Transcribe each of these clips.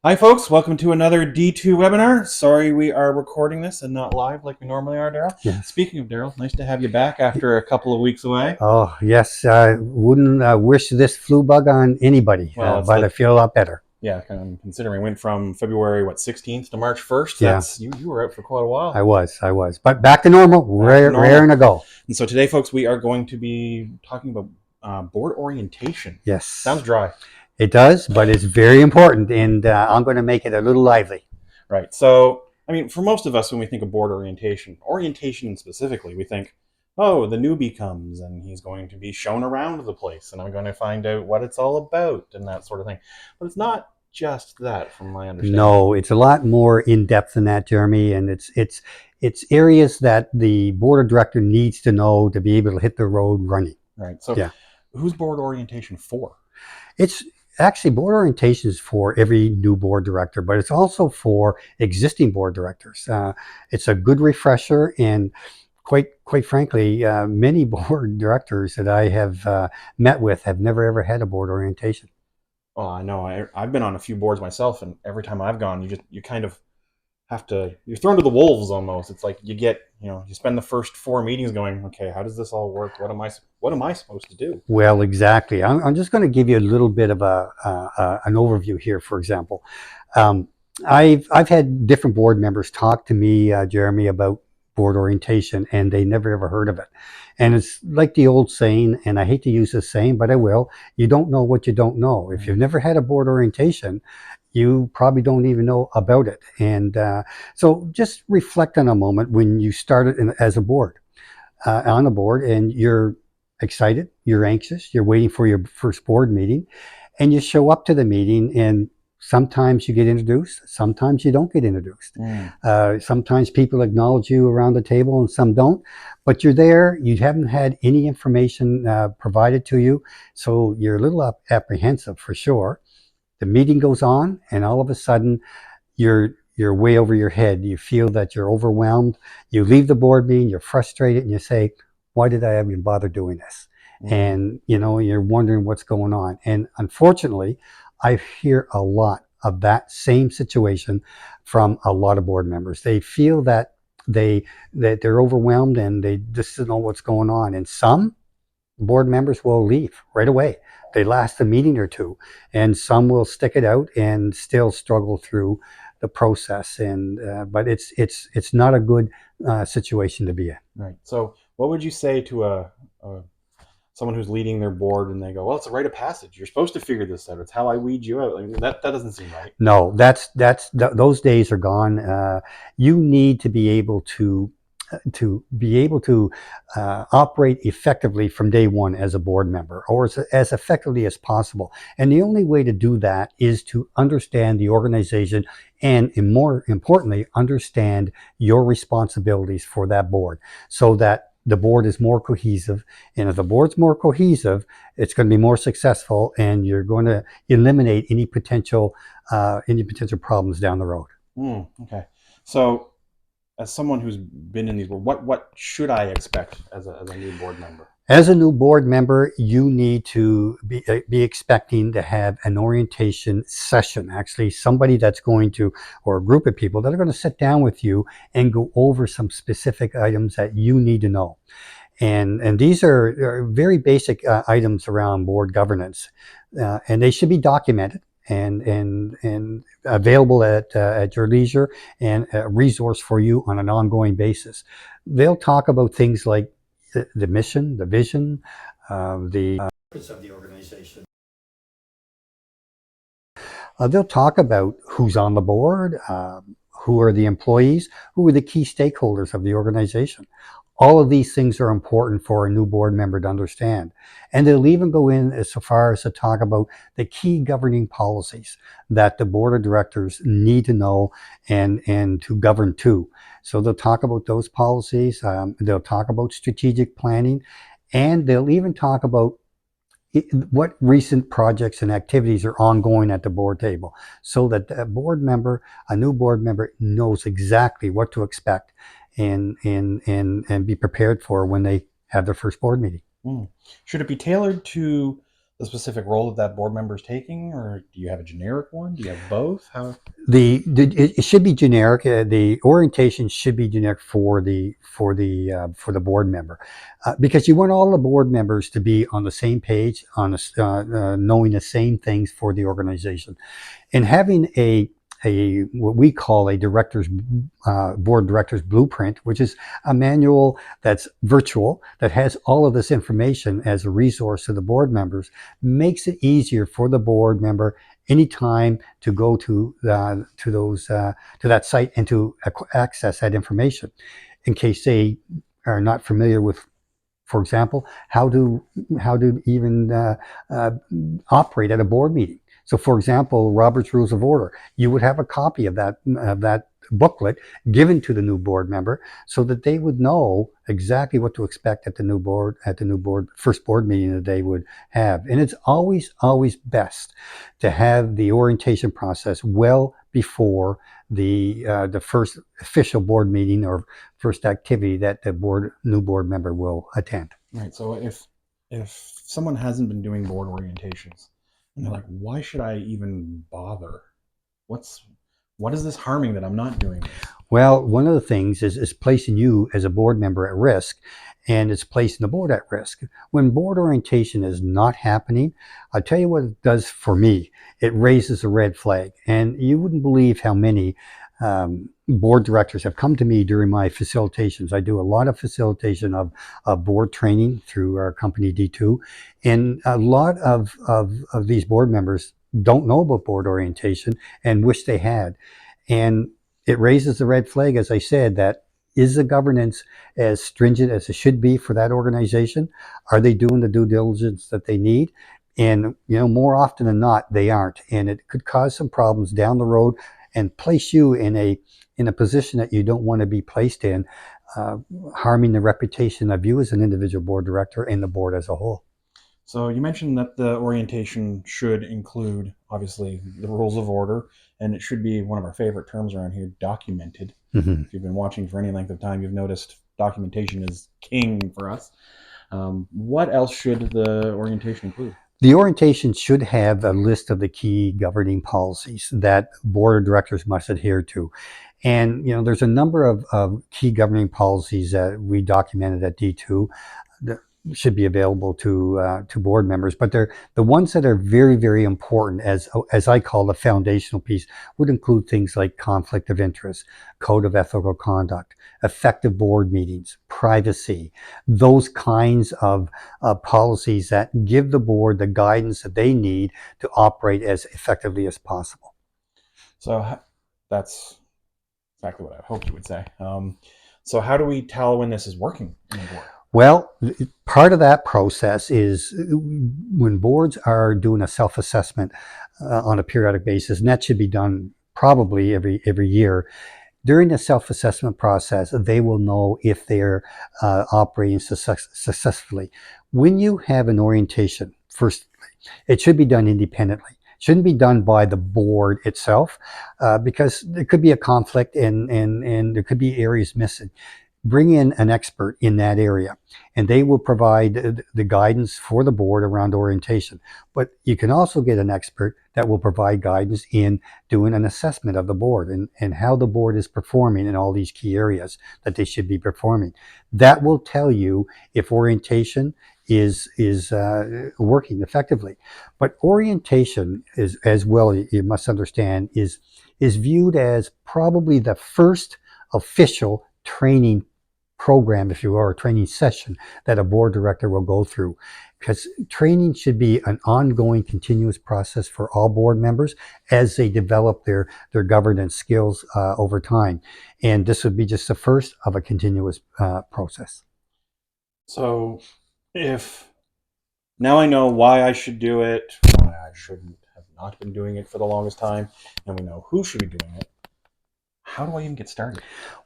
Hi folks, welcome to another D2 webinar. Sorry we are recording this and not live like we normally are, Daryl. Yes. Speaking of Daryl, nice to have you back after a couple of weeks away. Oh, yes. I wouldn't wish this flu bug on anybody, Well, but I feel a lot better. Yeah, considering we went from February 16th to March 1st. Yeah. That's you were out for quite a while. I was, but back to normal. Raring to go. And so today, folks, we are going to be talking about board orientation. Yes. Sounds dry. It does, but it's very important, and I'm going to make it a little lively. Right. So, I mean, for most of us, when we think of board orientation specifically, we think, oh, the newbie comes and he's going to be shown around the place and I'm going to find out what it's all about and that sort of thing. But it's not just that, from my understanding. No, it's a lot more in depth than that, Jeremy, and it's areas that the board of director needs to know to be able to hit the road running. Right. So, who's board orientation for? It's actually, board orientation is for every new board director, but it's also for existing board directors. It's a good refresher, and quite frankly, many board directors that I have met with have never ever had a board orientation. Oh, I know. I've been on a few boards myself, and every time I've gone, you kind of have to, you're thrown to the wolves almost. It's like you spend the first 4 meetings going, okay, how does this all work? What am I supposed to do? Well, exactly. I'm just going to give you a little bit of an overview here. For example, I've had different board members talk to me, Jeremy, about board orientation, and they never ever heard of it. And it's like the old saying, and I hate to use this saying, but I will: you don't know what you don't know. If you've never had a board orientation, you probably don't even know about it. And so just reflect on a moment when you started as a board, on a board, and you're excited, you're anxious, you're waiting for your first board meeting, and you show up to the meeting, and sometimes you get introduced, sometimes you don't get introduced. Sometimes people acknowledge you around the table and some don't, but you're there, you haven't had any information provided to you, so you're a little apprehensive for sure. The meeting goes on, and all of a sudden you're way over your head. You feel that you're overwhelmed. You leave the board meeting, you're frustrated, and you say, why did I even bother doing this? And you're wondering what's going on. And unfortunately, I hear a lot of that same situation from a lot of board members. They feel that they're overwhelmed and they just don't know what's going on. And some board members will leave right away. They last a meeting or two, and some will stick it out and still struggle through the process. And but it's not a good situation to be in. Right. So, what would you say to someone who's leading their board and they go, well, it's a rite of passage. You're supposed to figure this out. It's how I weed you out. I mean, that doesn't seem right. No, those days are gone. You need to be able to operate effectively from day one as a board member, or as effectively as possible. And the only way to do that is to understand the organization and, more importantly, understand your responsibilities for that board, so that the board is more cohesive. And if the board's more cohesive, it's going to be more successful, and you're going to eliminate any potential problems down the road. Okay. So, as someone who's been in these, what should I expect as a new board member? As a new board member, you need to be expecting to have an orientation session. Actually, somebody that's going to, or a group of people that are going to sit down with you and go over some specific items that you need to know. And these are very basic items around board governance, and they should be documented and available at your leisure, and a resource for you on an ongoing basis. They'll talk about things like the mission, the vision, the purpose of the organization. They'll talk about who's on the board, who are the employees, who are the key stakeholders of the organization. All of these things are important for a new board member to understand. And they'll even go in as far as to talk about the key governing policies that the board of directors need to know and to govern to. So they'll talk about those policies. They'll talk about strategic planning, and they'll even talk about what recent projects and activities are ongoing at the board table, so that a new board member knows exactly what to expect and be prepared for when they have their first board meeting. Should it be tailored to the specific role that that board member is taking, or do you have a generic one? Do you have both? How? It should be generic. The orientation should be generic for the board member, because you want all the board members to be on the same page, knowing the same things for the organization, and having a what we call a board director's blueprint, which is a manual that's virtual that has all of this information as a resource to the board members, makes it easier for the board member anytime to go to that site and to access that information, in case they are not familiar with, for example, how to even uh, operate at a board meeting. So, for example, Robert's Rules of Order, you would have a copy of that booklet given to the new board member so that they would know exactly what to expect at the new board first board meeting that they would have. And it's always best to have the orientation process well before the first official board meeting or first activity that the new board member will attend. Right. So if someone hasn't been doing board orientations and they're like, why should I even bother? What's what is this harming that I'm not doing this? Well, one of the things is placing you as a board member at risk, and it's placing the board at risk. When board orientation is not happening, I'll tell you what it does for me. It raises a red flag. And you wouldn't believe how many board directors have come to me during my facilitations. I do a lot of facilitation of board training through our company D2. And a lot of these board members don't know about board orientation and wish they had. And it raises the red flag, as I said, that is the governance as stringent as it should be for that organization? Are they doing the due diligence that they need? And more often than not, they aren't, and it could cause some problems down the road and place you in a position that you don't want to be placed in, uh, harming the reputation of you as an individual board director and the board as a whole. So you mentioned that the orientation should include obviously the rules of order, and it should be one of our favorite terms around here, documented. Mhm. If you've been watching for any length of time, you've noticed documentation is king for us. What else should the orientation include? The orientation should have a list of the key governing policies that board of directors must adhere to. And, there's a number of key governing policies that we documented at D2 that should be available to board members. But they're the ones that are very, very important, as I call the foundational piece, would include things like conflict of interest, code of ethical conduct, effective board meetings, privacy, those kinds of policies that give the board the guidance that they need to operate as effectively as possible. So that's exactly what I hoped you would say. So how do we tell when this is working in the board? Well, part of that process is when boards are doing a self-assessment on a periodic basis, and that should be done probably every year. During the self-assessment process, they will know if they're operating successfully. When you have an orientation, first, it should be done independently. It shouldn't be done by the board itself, because there could be a conflict and there could be areas missing. Bring in an expert in that area, and they will provide the guidance for the board around orientation. But you can also get an expert that will provide guidance in doing an assessment of the board and how the board is performing in all these key areas that they should be performing. That will tell you if orientation is working effectively. But orientation is, as well, you must understand, is viewed as probably the first official training program, if you will, or training session that a board director will go through. Because training should be an ongoing, continuous process for all board members as they develop their governance skills over time. And this would be just the first of a continuous process. So if now I know why I should do it, why I shouldn't have not been doing it for the longest time, and we know who should be doing it, how do I even get started?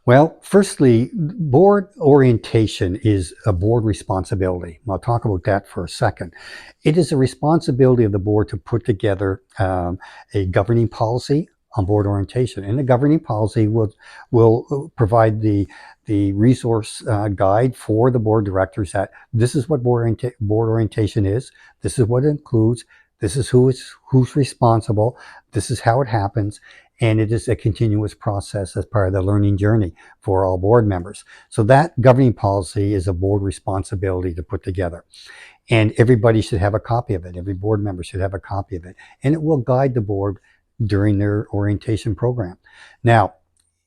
Well, firstly, board orientation is a board responsibility. I'll talk about that for a second. It is a responsibility of the board to put together a governing policy on board orientation. And the governing policy will provide the resource guide for the board directors that this is what board orientation is, this is what it includes, this is who's responsible, this is how it happens, and it is a continuous process as part of the learning journey for all board members. So that governing policy is a board responsibility to put together. And everybody should have a copy of it. Every board member should have a copy of it. And it will guide the board during their orientation program. Now,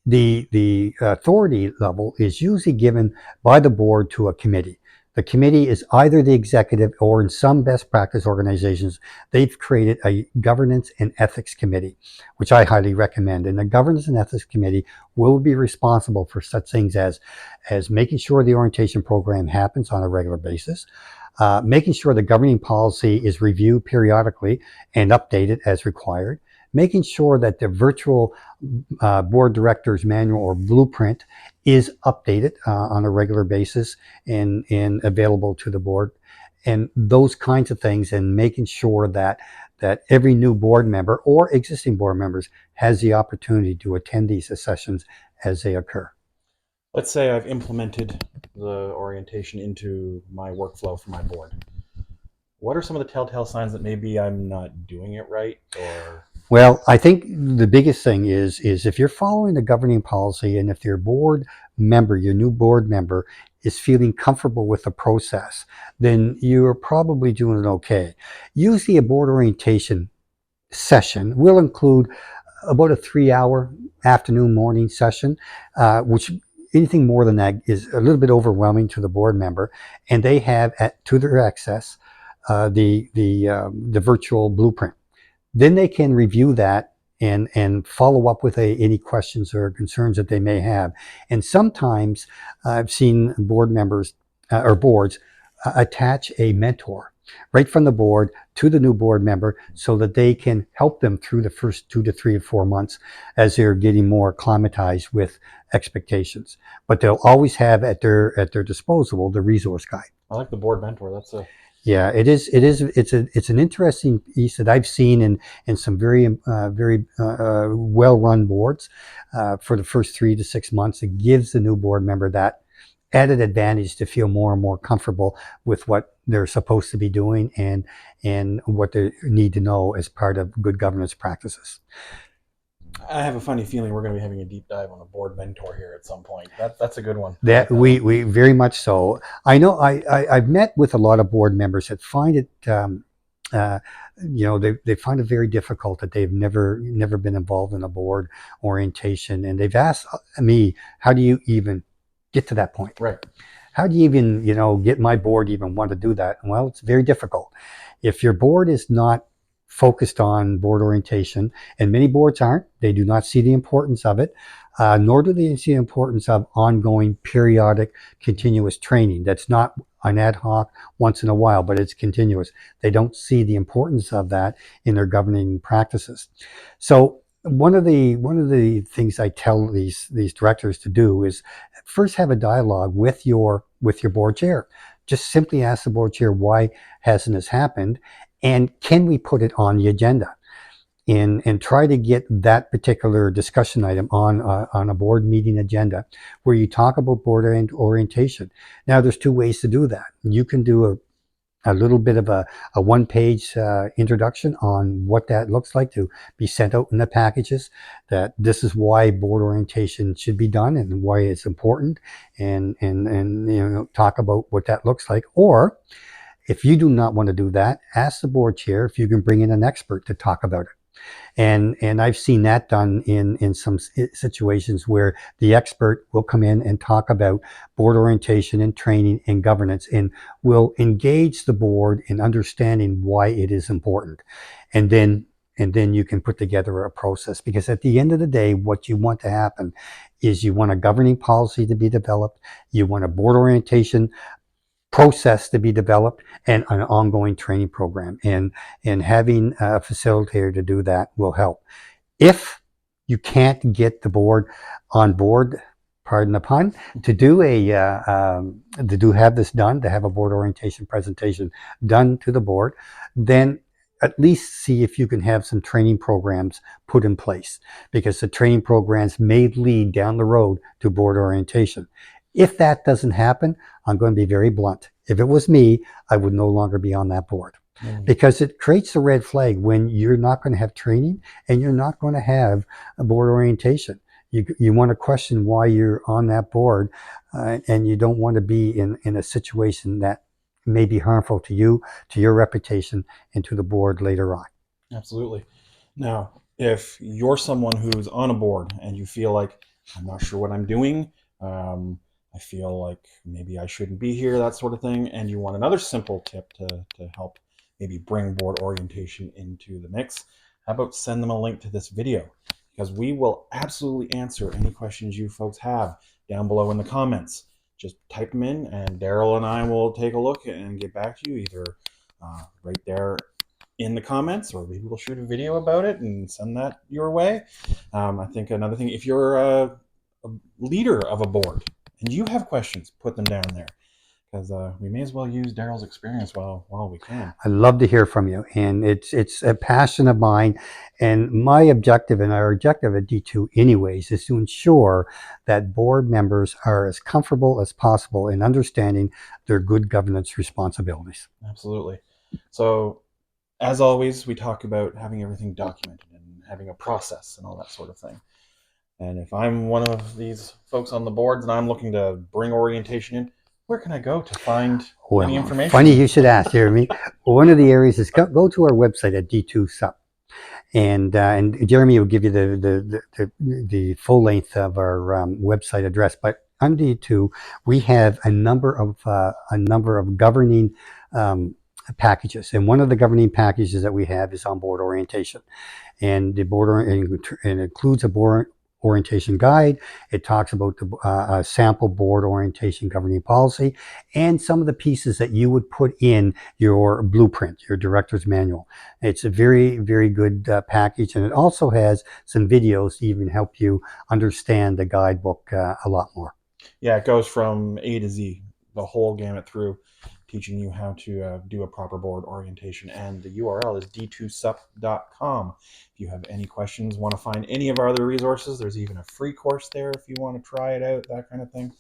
the authority level is usually given by the board to a committee. The committee is either the executive, or in some best practice organizations, they've created a governance and ethics committee, which I highly recommend. And the governance and ethics committee will be responsible for such things as making sure the orientation program happens on a regular basis, making sure the governing policy is reviewed periodically and updated as required, making sure that the virtual board director's manual or blueprint is updated on a regular basis and available to the board, and those kinds of things, and making sure that every new board member or existing board members has the opportunity to attend these sessions as they occur. Let's say I've implemented the orientation into my workflow for my board. What are some of the telltale signs that maybe I'm not doing it right? Or well, I think the biggest thing is if you're following the governing policy, and if your board member, your new board member, is feeling comfortable with the process, then you're probably doing it okay. Usually a board orientation session will include about a 3-hour afternoon morning session, which anything more than that is a little bit overwhelming to the board member, and they have to their access the virtual blueprint. Then they can review that and follow up with any questions or concerns that they may have. And sometimes I've seen board members or boards attach a mentor right from the board to the new board member, so that they can help them through the first 2 to 3 or 4 months as they're getting more acclimatized with expectations. But they'll always have at their disposal the resource guide. I like the board mentor. That's a Yeah, it is. It's an interesting piece that I've seen in some very well-run boards for the first 3 to 6 months. It gives the new board member that added advantage to feel more and more comfortable with what they're supposed to be doing and what they need to know as part of good governance practices. I have a funny feeling we're going to be having a deep dive on a board mentor here at some point. That's a good one. That we very much so. I know I've met with a lot of board members that find it they find it very difficult, that they've never been involved in a board orientation, and they've asked me, how do you even get to that point? Right. How do you even get my board even want to do that? Well, it's very difficult. If your board is not focused on board orientation, and many boards aren't, they do not see the importance of it, nor do they see the importance of ongoing, periodic, continuous training. That's not an ad hoc once in a while, but it's continuous. They don't see the importance of that in their governing practices. So one of the things I tell these directors to do is first have a dialogue with your board chair. Just simply ask the board chair, why hasn't this happened? And can we put it on the agenda? And try to get that particular discussion item on a board meeting agenda, where you talk about board orientation. Now, there's 2 ways to do that. You can do a little bit of a 1-page introduction on what that looks like, to be sent out in the packages, that this is why board orientation should be done and why it's important, and talk about what that looks like. Or if you do not want to do that, ask the board chair if you can bring in an expert to talk about it. And I've seen that done in some situations where the expert will come in and talk about board orientation and training and governance, and will engage the board in understanding why it is important. And then you can put together a process, because at the end of the day, what you want to happen is you want a governing policy to be developed, you want a board orientation process to be developed, and an ongoing training program, and having a facilitator to do that will help. If you can't get the board on board, pardon the pun, to do have this done, to have a board orientation presentation done to the board, then at least see if you can have some training programs put in place, because the training programs may lead down the road to board orientation. If that doesn't happen, I'm going to be very blunt. If it was me, I would no longer be on that board, because it creates a red flag when you're not going to have training and you're not going to have a board orientation. You want to question why you're on that board, and you don't want to be in a situation that may be harmful to you, to your reputation, and to the board later on. Absolutely. Now, if you're someone who's on a board and you feel like, I'm not sure what I'm doing, I feel like maybe I shouldn't be here, that sort of thing, and you want another simple tip to help maybe bring board orientation into the mix, how about send them a link to this video? Because we will absolutely answer any questions you folks have down below in the comments. Just type them in, and Daryl and I will take a look and get back to you either right there in the comments, or maybe we'll shoot a video about it and send that your way. I think another thing, if you're a leader of a board and you have questions, put them down there, because we may as well use Daryl's experience while we can. I love to hear from you, and it's a passion of mine. And my objective, and our objective at D2 anyways, is to ensure that board members are as comfortable as possible in understanding their good governance responsibilities. Absolutely. So as always, we talk about having everything documented and having a process and all that sort of thing. And if I'm one of these folks on the boards and I'm looking to bring orientation in, where can I go to find any information? Funny you should ask, Jeremy. One of the areas is go to our website at D2 Sup. And Jeremy will give you the full length of our website address. But on D2, we have a number of governing packages, and one of the governing packages that we have is on board orientation, and the board and includes a board orientation guide. It talks about the sample board orientation governing policy and some of the pieces that you would put in your blueprint, your director's manual. It's a very, very good package, and it also has some videos to even help you understand the guidebook a lot more. Yeah, it goes from A to Z, the whole gamut through, teaching you how to do a proper board orientation. And the URL is d2sup.com. If you have any questions, want to find any of our other resources, there's even a free course there if you want to try it out, that kind of thing.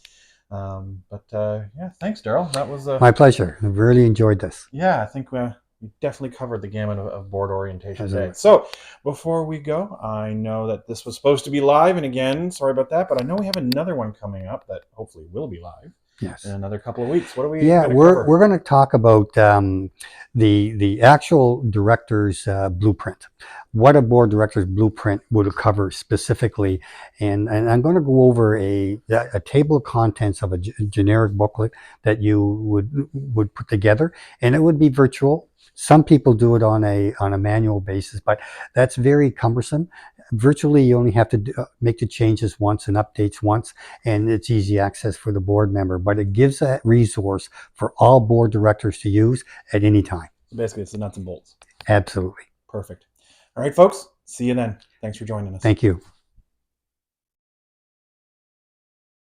Yeah, thanks, Daryl. That was my pleasure. I really enjoyed this. Yeah, I think we definitely covered the gamut of board orientation today. So before we go, I know that this was supposed to be live, and again, sorry about that, but I know we have another one coming up that hopefully will be live. Yes. In another couple of weeks. What are we? Yeah, we're going to talk about the actual director's blueprint. What a board director's blueprint would cover specifically, and I'm going to go over a table of contents of a generic booklet that you would put together, and it would be virtual. Some people do it on a manual basis, but that's very cumbersome. Virtually, you only have to make the changes once and updates once, and it's easy access for the board member. But it gives that resource for all board directors to use at any time. Basically, it's the nuts and bolts. Absolutely. Perfect. All right, folks. See you then. Thanks for joining us. Thank you.